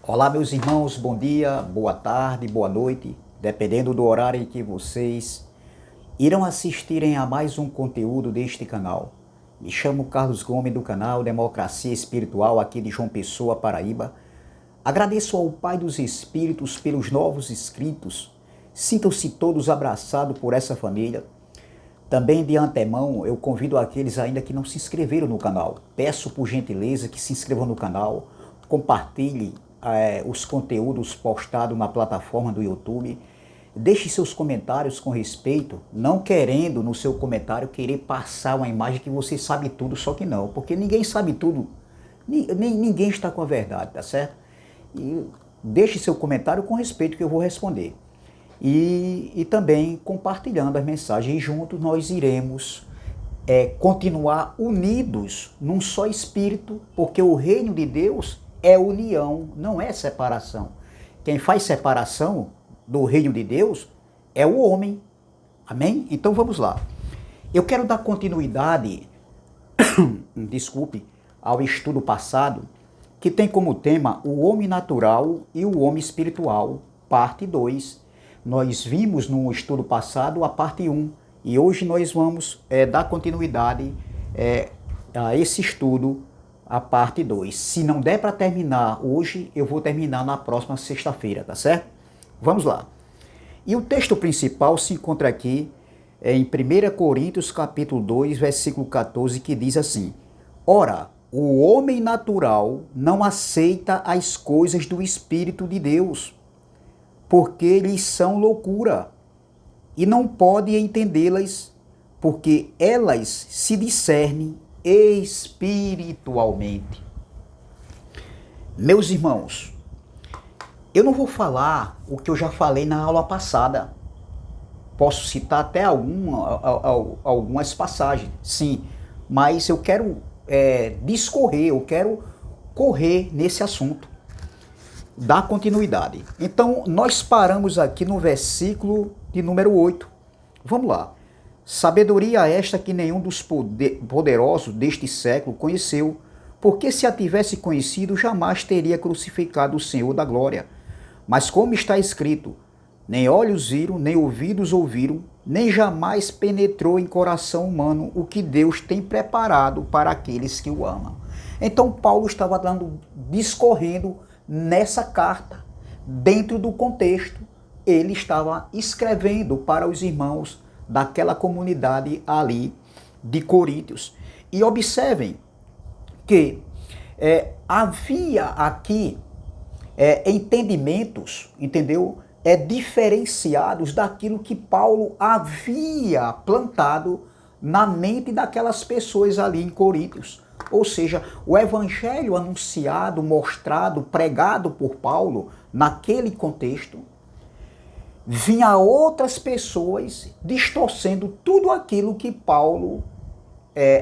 Olá, meus irmãos, bom dia, boa tarde, boa noite, dependendo do horário em que vocês irão assistirem a mais um conteúdo deste canal. Me chamo Carlos Gomes do canal Democracia Espiritual aqui de João Pessoa, Paraíba. Agradeço ao Pai dos Espíritos pelos novos inscritos. Sintam-se todos abraçados por essa família. Também de antemão eu convido aqueles ainda que não se inscreveram no canal. Peço por gentileza que se inscrevam no canal, compartilhe os conteúdos postados na plataforma do YouTube. Deixe seus comentários com respeito, não querendo no seu comentário querer passar uma imagem que você sabe tudo, só que não, porque ninguém sabe tudo, ninguém está com a verdade, tá certo? E deixe seu comentário com respeito que eu vou responder. E também compartilhando as mensagens, e juntos nós iremos continuar unidos num só espírito, porque o reino de Deus é união, não é separação. Quem faz separação do reino de Deus é o homem. Amém? Então vamos lá. Eu quero dar continuidade, desculpe, ao estudo passado, que tem como tema o homem natural e o homem espiritual, parte 2. Nós vimos no estudo passado a parte 1 e hoje nós vamos dar continuidade a esse estudo, a parte 2. Se não der para terminar hoje, eu vou terminar na próxima sexta-feira, tá certo? Vamos lá. E o texto principal se encontra aqui em 1 Coríntios capítulo 2, versículo 14, que diz assim: Ora, o homem natural não aceita as coisas do Espírito de Deus, porque lhes são loucura, e não pode entendê-las, porque elas se discernem espiritualmente. Meus irmãos, eu não vou falar o que eu já falei na aula passada. Posso citar até algumas passagens, sim, mas eu quero discorrer, eu quero correr nesse assunto, dar continuidade. Então, nós paramos aqui no versículo de número 8. Vamos lá. Sabedoria esta que nenhum dos poderosos deste século conheceu, porque se a tivesse conhecido, jamais teria crucificado o Senhor da glória. Mas como está escrito, nem olhos viram, nem ouvidos ouviram, nem jamais penetrou em coração humano o que Deus tem preparado para aqueles que o amam. Então Paulo estava discorrendo nessa carta, dentro do contexto, ele estava escrevendo para os irmãos daquela comunidade ali de Coríntios. E observem que havia aqui entendimentos, entendeu? Diferenciados daquilo que Paulo havia plantado na mente daquelas pessoas ali em Coríntios. Ou seja, o evangelho anunciado, mostrado, pregado por Paulo naquele contexto, vinha outras pessoas distorcendo tudo aquilo que Paulo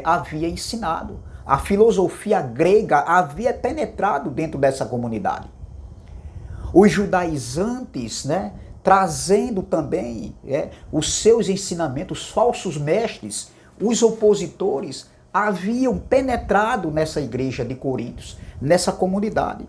havia ensinado. A filosofia grega havia penetrado dentro dessa comunidade. Os judaizantes, né, trazendo também os seus ensinamentos, os falsos mestres, os opositores, haviam penetrado nessa igreja de Coríntios, nessa comunidade,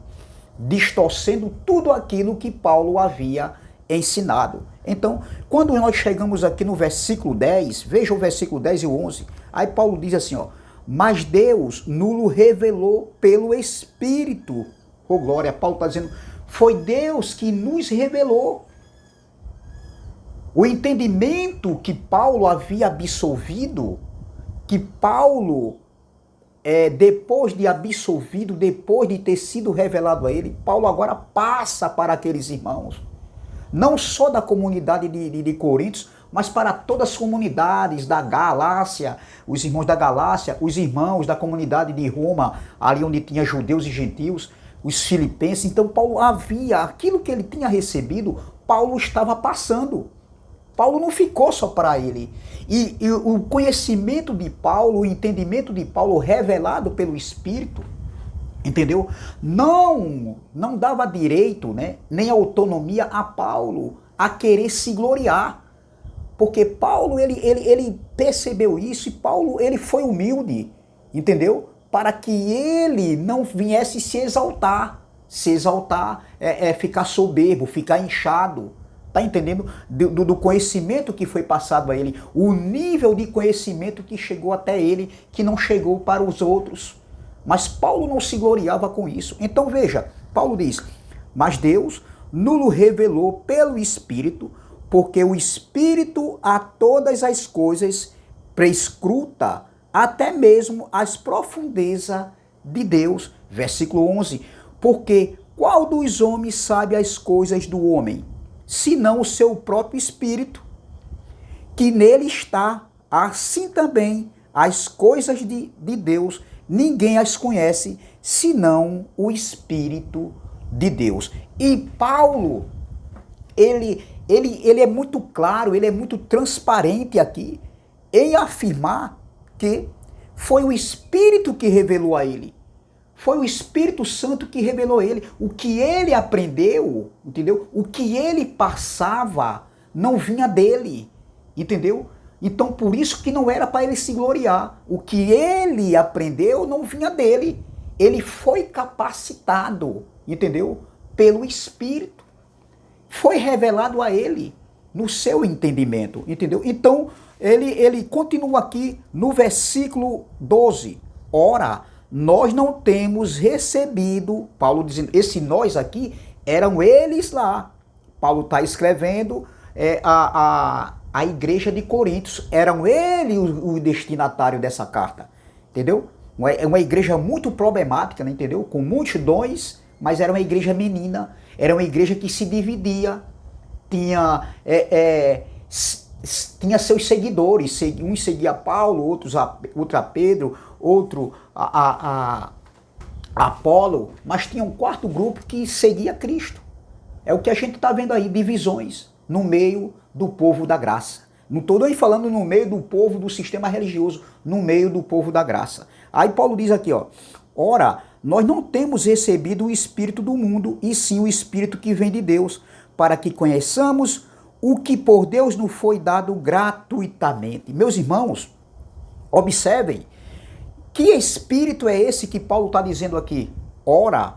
distorcendo tudo aquilo que Paulo havia ensinado. Então, quando nós chegamos aqui no versículo 10, veja o versículo 10 e o 11, aí Paulo diz assim, ó, mas Deus nulo revelou pelo Espírito. Oh glória, Paulo está dizendo, foi Deus que nos revelou. O entendimento que Paulo havia absolvido, que Paulo, depois de absolvido, depois de ter sido revelado a ele, Paulo agora passa para aqueles irmãos. Não só da comunidade de Coríntios, mas para todas as comunidades da Galácia, os irmãos da Galácia, os irmãos da comunidade de Roma, ali onde tinha judeus e gentios, os filipenses. Então Paulo havia, aquilo que ele tinha recebido, Paulo estava passando. Paulo não ficou só para ele. E o conhecimento de Paulo, o entendimento de Paulo revelado pelo Espírito, entendeu? Não dava direito, né, nem autonomia a Paulo a querer se gloriar. Porque Paulo, ele percebeu isso e Paulo, ele foi humilde, entendeu? Para que ele não viesse se exaltar. se exaltar, ficar soberbo, ficar inchado. Tá entendendo? Do conhecimento que foi passado a ele, o nível de conhecimento que chegou até ele, que não chegou para os outros. Mas Paulo não se gloriava com isso. Então veja, Paulo diz, mas Deus nulo revelou pelo Espírito, porque o Espírito a todas as coisas prescruta, até mesmo as profundezas de Deus. Versículo 11, porque qual dos homens sabe as coisas do homem, senão o seu próprio Espírito, que nele está? Assim também as coisas de Deus, ninguém as conhece, senão o Espírito de Deus. E Paulo, ele é muito claro, ele é muito transparente aqui, em afirmar que foi o Espírito que revelou a ele. Foi o Espírito Santo que revelou a ele. O que ele aprendeu, entendeu? O que ele passava não vinha dele, entendeu? Então por isso que não era para ele se gloriar. O que ele aprendeu não vinha dele. Ele foi capacitado, entendeu? Pelo Espírito. Foi revelado a ele no seu entendimento, entendeu? Então ele continua aqui no versículo 12. Ora, nós não temos recebido, Paulo dizendo, esse nós aqui, eram eles lá. Paulo está escrevendo a igreja de Coríntios, eram eles o destinatário dessa carta, entendeu? É uma igreja muito problemática, né, entendeu? Com muitos dons, mas era uma igreja menina, era uma igreja que se dividia, tinha seus seguidores, uns seguia Paulo, outro a Pedro, outro a Apolo, mas tinha um quarto grupo que seguia Cristo. É o que a gente está vendo aí, divisões no meio do povo da graça. Não estou nem falando no meio do povo do sistema religioso, no meio do povo da graça. Aí Paulo diz aqui, ó, ora, nós não temos recebido o Espírito do mundo, e sim o Espírito que vem de Deus, para que conheçamos o que por Deus nos foi dado gratuitamente. Meus irmãos, observem, que espírito é esse que Paulo está dizendo aqui? Ora,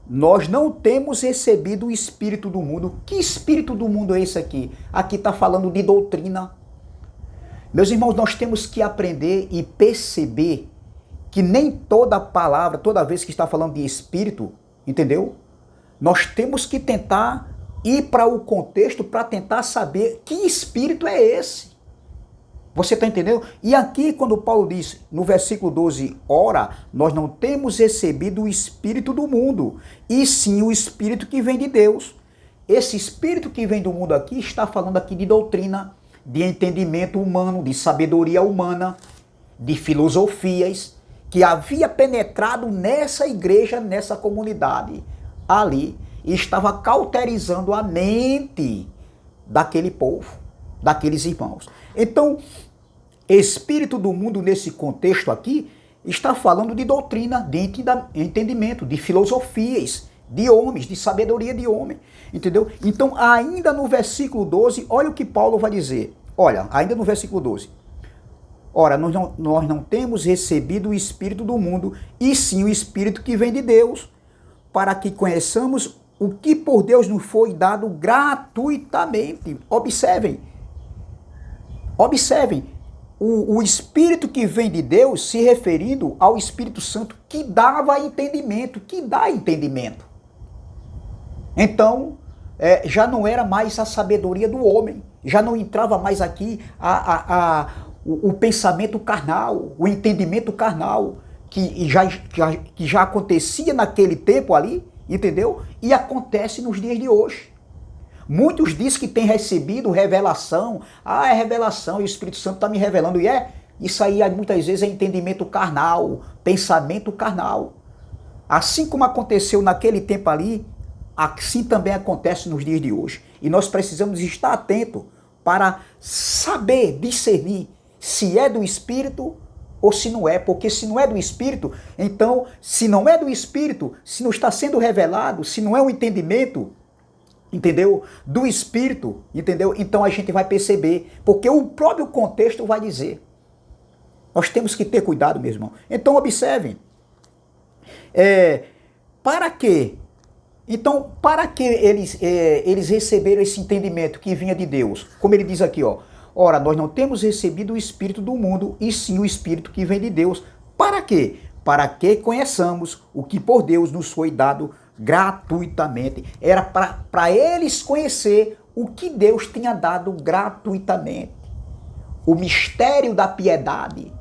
nós não temos recebido o espírito do mundo. Que espírito do mundo é esse aqui? Aqui está falando de doutrina. Meus irmãos, nós temos que aprender e perceber que nem toda palavra, toda vez que está falando de espírito, entendeu? Nós temos que tentar ir para o contexto para tentar saber que espírito é esse. Você está entendendo? E aqui quando Paulo diz no versículo 12, ora, nós não temos recebido o espírito do mundo, e sim o espírito que vem de Deus. Esse espírito que vem do mundo aqui está falando aqui de doutrina, de entendimento humano, de sabedoria humana, de filosofias, que havia penetrado nessa igreja, nessa comunidade ali, e estava cauterizando a mente daquele povo, daqueles irmãos. Então, espírito do mundo nesse contexto aqui está falando de doutrina, de entendimento, de filosofias, de homens, de sabedoria de homem, entendeu? Então, ainda no versículo 12, olha o que Paulo vai dizer. Olha, ainda no versículo 12. Ora, nós não temos recebido o espírito do mundo, e sim o espírito que vem de Deus, para que conheçamos o que por Deus nos foi dado gratuitamente. Observem, o Espírito que vem de Deus se referindo ao Espírito Santo que dava entendimento, que dá entendimento. Então, já não era mais a sabedoria do homem, já não entrava mais aqui o pensamento carnal, o entendimento carnal, que já acontecia naquele tempo ali, entendeu? E acontece nos dias de hoje. Muitos dizem que têm recebido revelação. É revelação e o Espírito Santo está me revelando. E isso aí muitas vezes é entendimento carnal, pensamento carnal. Assim como aconteceu naquele tempo ali, assim também acontece nos dias de hoje. E nós precisamos estar atentos para saber discernir se é do Espírito ou se não é. Porque se não é do Espírito, então, se não é do Espírito, se não está sendo revelado, se não é um entendimento, entendeu? Do Espírito, entendeu? Então a gente vai perceber, porque o próprio contexto vai dizer. Nós temos que ter cuidado, meu irmão. Então observem, para que Então, para que eles receberam esse entendimento que vinha de Deus? Como ele diz aqui, ó. Ora, nós não temos recebido o Espírito do mundo, e sim o Espírito que vem de Deus. Para quê? Para que conheçamos o que por Deus nos foi dado gratuitamente. Era para eles conhecer o que Deus tinha dado gratuitamente. O mistério da piedade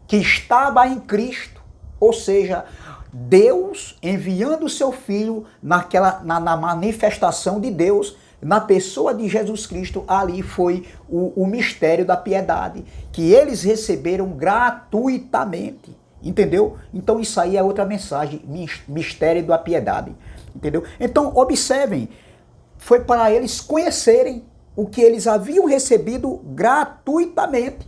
que estava em Cristo. Ou seja, Deus enviando o seu Filho na manifestação de Deus, na pessoa de Jesus Cristo, ali foi o mistério da piedade, que eles receberam gratuitamente, entendeu? Então isso aí é outra mensagem, mistério da piedade, entendeu? Então observem, foi para eles conhecerem o que eles haviam recebido gratuitamente,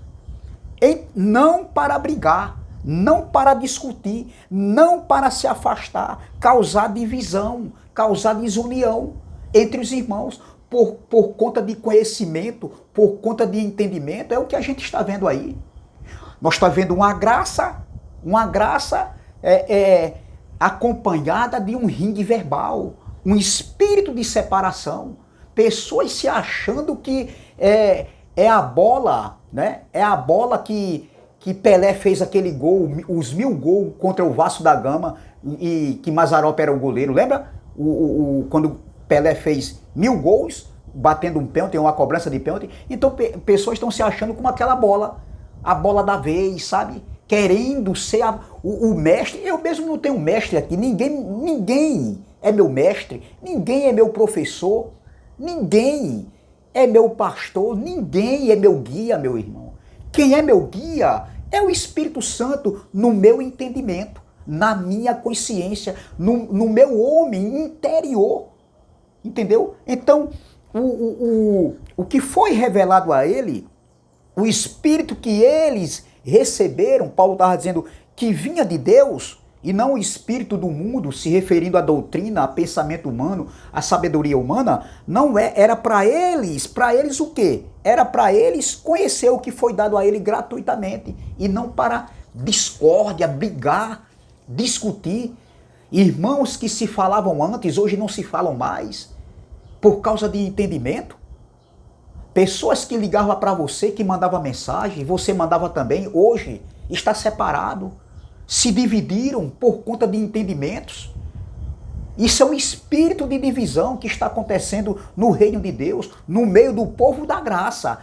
não para brigar, não para discutir, não para se afastar, causar divisão, causar desunião entre os irmãos, por conta de conhecimento, por conta de entendimento. É o que a gente está vendo aí. Nós estamos vendo uma graça acompanhada de um ringue verbal, um espírito de separação, pessoas se achando que é a bola, né? É a bola que Pelé fez aquele gol, os 1000 gols contra o Vasco da Gama, e que Mazzaropi era o goleiro. Lembra? Quando Pelé fez 1000 gols, batendo um pênalti, uma cobrança de pênalti. Então pessoas estão se achando como aquela bola, a bola da vez, sabe? Querendo ser o mestre. Eu mesmo não tenho mestre aqui, ninguém é meu mestre, ninguém é meu professor, ninguém é meu pastor, ninguém é meu guia, meu irmão. Quem é meu guia é o Espírito Santo no meu entendimento, na minha consciência, no meu homem interior. Entendeu? Então, o que foi revelado a ele, o Espírito que eles receberam, Paulo estava dizendo que vinha de Deus, e não o espírito do mundo, se referindo à doutrina, a pensamento humano, à sabedoria humana, não era para eles o quê? Era para eles conhecer o que foi dado a ele gratuitamente, e não para discórdia, brigar, discutir. Irmãos que se falavam antes, hoje não se falam mais, por causa de entendimento. Pessoas que ligavam para você, que mandavam mensagem, você mandava também, hoje está separado. Se dividiram por conta de entendimentos. Isso é um espírito de divisão que está acontecendo no reino de Deus, no meio do povo da graça.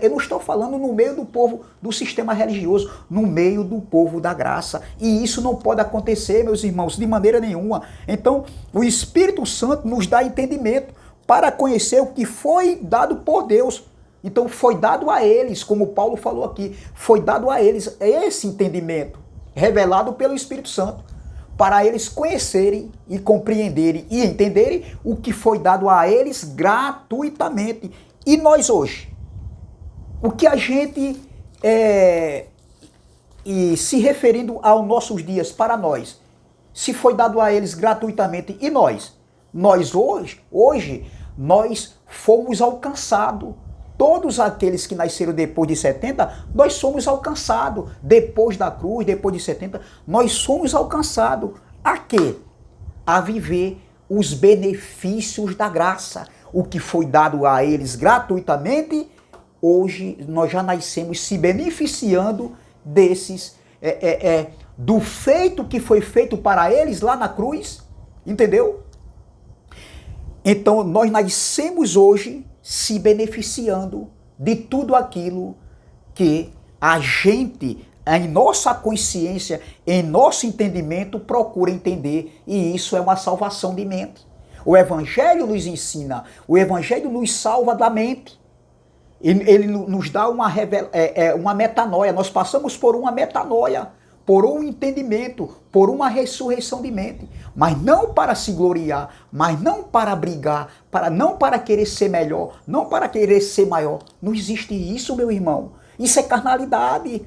Eu não estou falando no meio do povo do sistema religioso, no meio do povo da graça. E isso não pode acontecer, meus irmãos, de maneira nenhuma. Então, o Espírito Santo nos dá entendimento para conhecer o que foi dado por Deus. Então, foi dado a eles, como Paulo falou aqui, foi dado a eles esse entendimento, revelado pelo Espírito Santo, para eles conhecerem e compreenderem e entenderem o que foi dado a eles gratuitamente. E nós hoje, o que a gente, e se referindo aos nossos dias, para nós, se foi dado a eles gratuitamente, e nós hoje, nós fomos alcançados. Todos aqueles que nasceram depois de 70, nós somos alcançados. Depois da cruz, depois de 70, nós somos alcançados. A quê? A viver os benefícios da graça. O que foi dado a eles gratuitamente, hoje nós já nascemos se beneficiando desses, do feito que foi feito para eles lá na cruz. Entendeu? Então nós nascemos hoje se beneficiando de tudo aquilo que a gente, em nossa consciência, em nosso entendimento, procura entender. E isso é uma salvação de mente. O Evangelho nos ensina, o Evangelho nos salva da mente. Ele nos dá uma metanoia. Nós passamos por uma metanoia, por um entendimento, por uma ressurreição de mente. Mas não para se gloriar, mas não para brigar, não para querer ser melhor, não para querer ser maior. Não existe isso, meu irmão. Isso é carnalidade.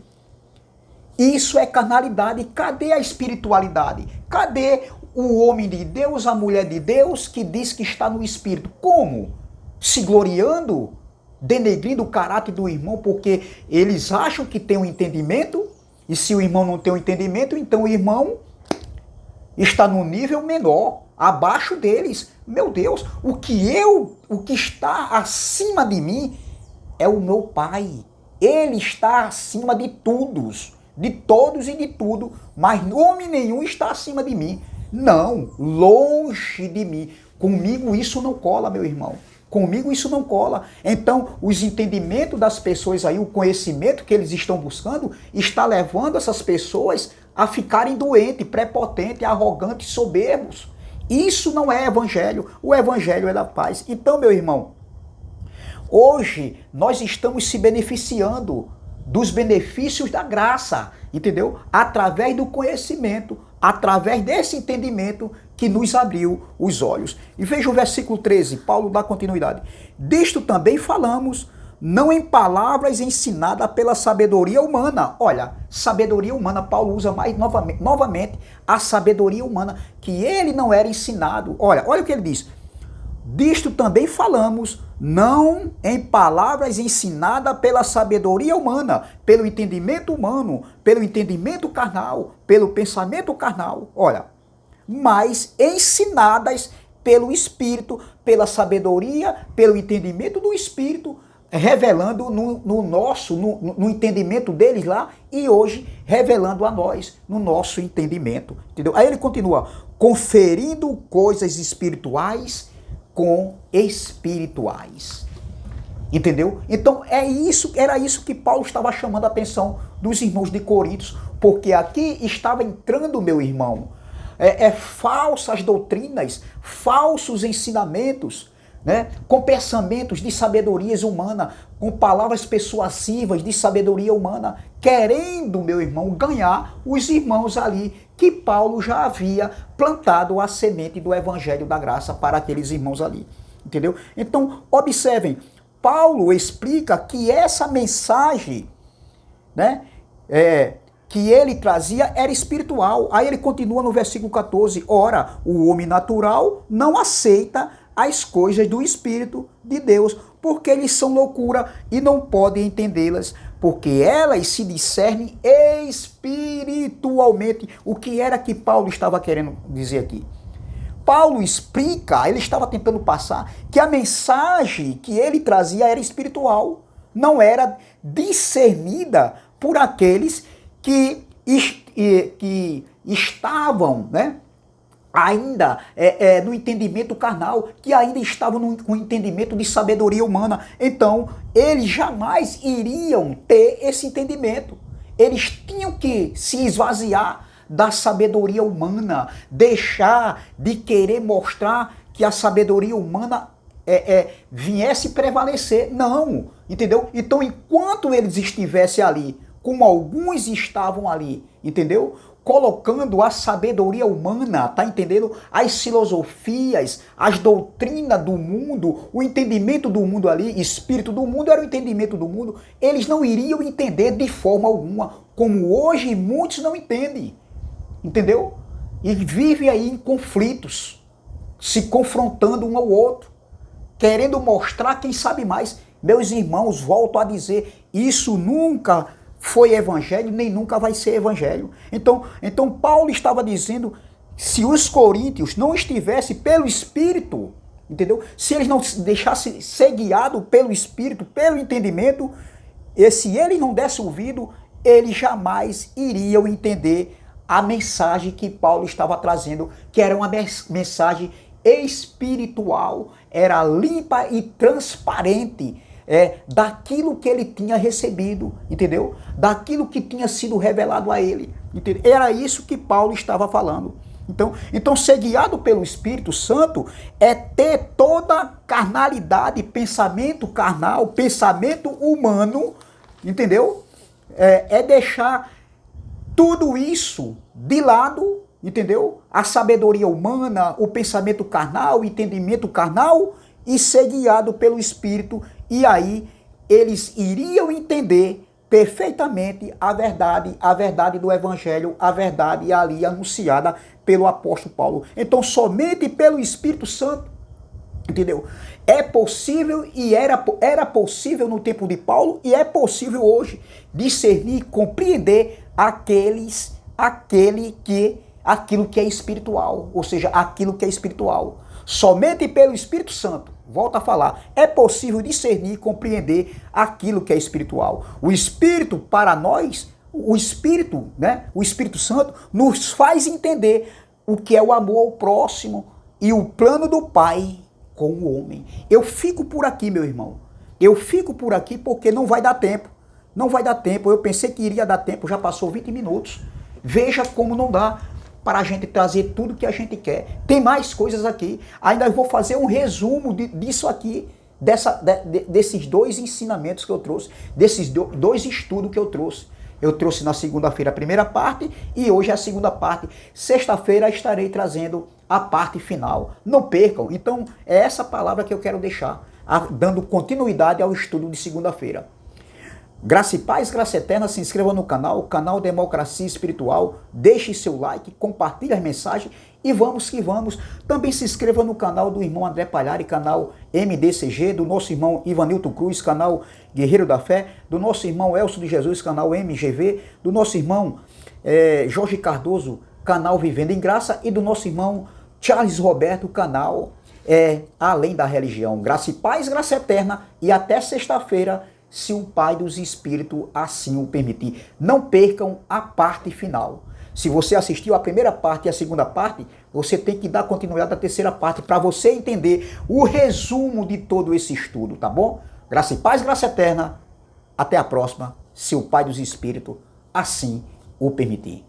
Isso é carnalidade. Cadê a espiritualidade? Cadê o homem de Deus, a mulher de Deus que diz que está no Espírito? Como? Se gloriando, denegrindo o caráter do irmão porque eles acham que tem um entendimento. E se o irmão não tem um entendimento, então o irmão está num nível menor. abaixo deles. Meu Deus, o que está acima de mim é o meu Pai. Ele está acima de todos e de tudo, mas nome nenhum está acima de mim. Não, longe de mim. Comigo isso não cola, meu irmão. Comigo isso não cola. Então, os entendimentos das pessoas aí, o conhecimento que eles estão buscando, está levando essas pessoas a ficarem doentes, prepotentes, arrogantes, soberbos. Isso não é evangelho. O evangelho é da paz. Então, meu irmão, hoje nós estamos se beneficiando dos benefícios da graça, entendeu? Através do conhecimento, através desse entendimento que nos abriu os olhos. E veja o versículo 13, Paulo dá continuidade. Disto também falamos, não em palavras ensinadas pela sabedoria humana. Olha, sabedoria humana, Paulo usa mais novamente a sabedoria humana, que ele não era ensinado. Olha o que ele diz. Disto também falamos, não em palavras ensinadas pela sabedoria humana, pelo entendimento humano, pelo entendimento carnal, pelo pensamento carnal. Olha, mas ensinadas pelo Espírito, pela sabedoria, pelo entendimento do Espírito, revelando no entendimento deles lá e hoje revelando a nós no nosso entendimento. Entendeu? Aí ele continua, conferindo coisas espirituais com espirituais. Entendeu? Então era isso que Paulo estava chamando a atenção dos irmãos de Corinto, porque aqui estava entrando, meu irmão, falsas doutrinas, falsos ensinamentos, né? Com pensamentos de sabedoria humana, com palavras persuasivas de sabedoria humana, querendo, meu irmão, ganhar os irmãos ali que Paulo já havia plantado a semente do evangelho da graça para aqueles irmãos ali, entendeu? Então, observem, Paulo explica que essa mensagem, né, que ele trazia era espiritual. Aí ele continua no versículo 14, ora, o homem natural não aceita as coisas do Espírito de Deus, porque eles são loucura e não podem entendê-las, porque elas se discernem espiritualmente. O que era que Paulo estava querendo dizer aqui? Paulo explica, ele estava tentando passar, que a mensagem que ele trazia era espiritual, não era discernida por aqueles que estavam, né, ainda no entendimento carnal, que ainda estavam com entendimento de sabedoria humana. Então, eles jamais iriam ter esse entendimento. Eles tinham que se esvaziar da sabedoria humana, deixar de querer mostrar que a sabedoria humana viesse prevalecer. Não, entendeu? Então, enquanto eles estivessem ali, como alguns estavam ali, entendeu? Colocando a sabedoria humana, tá entendendo? As filosofias, as doutrinas do mundo, o entendimento do mundo ali, espírito do mundo era o entendimento do mundo, eles não iriam entender de forma alguma, como hoje muitos não entendem, entendeu? E vivem aí em conflitos, se confrontando um ao outro, querendo mostrar quem sabe mais. Meus irmãos, volto a dizer, isso nunca foi evangelho, nem nunca vai ser evangelho. Então Paulo estava dizendo, se os coríntios não estivessem pelo Espírito, entendeu? Se eles não deixassem ser guiados pelo Espírito, pelo entendimento, e se eles não dessem ouvido, eles jamais iriam entender a mensagem que Paulo estava trazendo, que era uma mensagem espiritual, era limpa e transparente, daquilo que ele tinha recebido, entendeu? Daquilo que tinha sido revelado a ele, entendeu? Era isso que Paulo estava falando. Então ser guiado pelo Espírito Santo é ter toda carnalidade, pensamento carnal, pensamento humano, entendeu? É deixar tudo isso de lado, entendeu? A sabedoria humana, o pensamento carnal, o entendimento carnal, e ser guiado pelo Espírito, e aí eles iriam entender perfeitamente a verdade do Evangelho, a verdade ali anunciada pelo apóstolo Paulo. Então, somente pelo Espírito Santo, entendeu? É possível e era possível no tempo de Paulo e é possível hoje discernir, compreender aquele que aquilo que é espiritual, ou seja, aquilo que é espiritual. Somente pelo Espírito Santo, volto a falar, é possível discernir e compreender aquilo que é espiritual. O Espírito, para nós, o Espírito, né, o Espírito Santo, nos faz entender o que é o amor ao próximo e o plano do Pai com o homem. Eu fico por aqui, meu irmão. Eu fico por aqui porque não vai dar tempo. Não vai dar tempo. Eu pensei que iria dar tempo, já passou 20 minutos. Veja como não dá para a gente trazer tudo que a gente quer. Tem mais coisas aqui. Ainda vou fazer um resumo disso aqui, desses dois ensinamentos que eu trouxe, desses dois estudos que eu trouxe. Eu trouxe na segunda-feira a primeira parte e hoje a segunda parte. Sexta-feira estarei trazendo a parte final. Não percam. Então, é essa palavra que eu quero deixar, dando continuidade ao estudo de segunda-feira. Graça e paz, graça eterna, se inscreva no canal Democracia Espiritual, deixe seu like, compartilhe as mensagens e vamos que vamos. Também se inscreva no canal do irmão André Palhari, canal MDCG, do nosso irmão Ivanilton Cruz, canal Guerreiro da Fé, do nosso irmão Elcio de Jesus, canal MGV, do nosso irmão Jorge Cardoso, canal Vivendo em Graça e do nosso irmão Charles Roberto, canal Além da Religião. Graça e paz, graça eterna e até sexta-feira, se o Pai dos Espíritos assim o permitir. Não percam a parte final. Se você assistiu a primeira parte e a segunda parte, você tem que dar continuidade à terceira parte para você entender o resumo de todo esse estudo, tá bom? Graça e paz, graça eterna. Até a próxima, se o Pai dos Espíritos assim o permitir.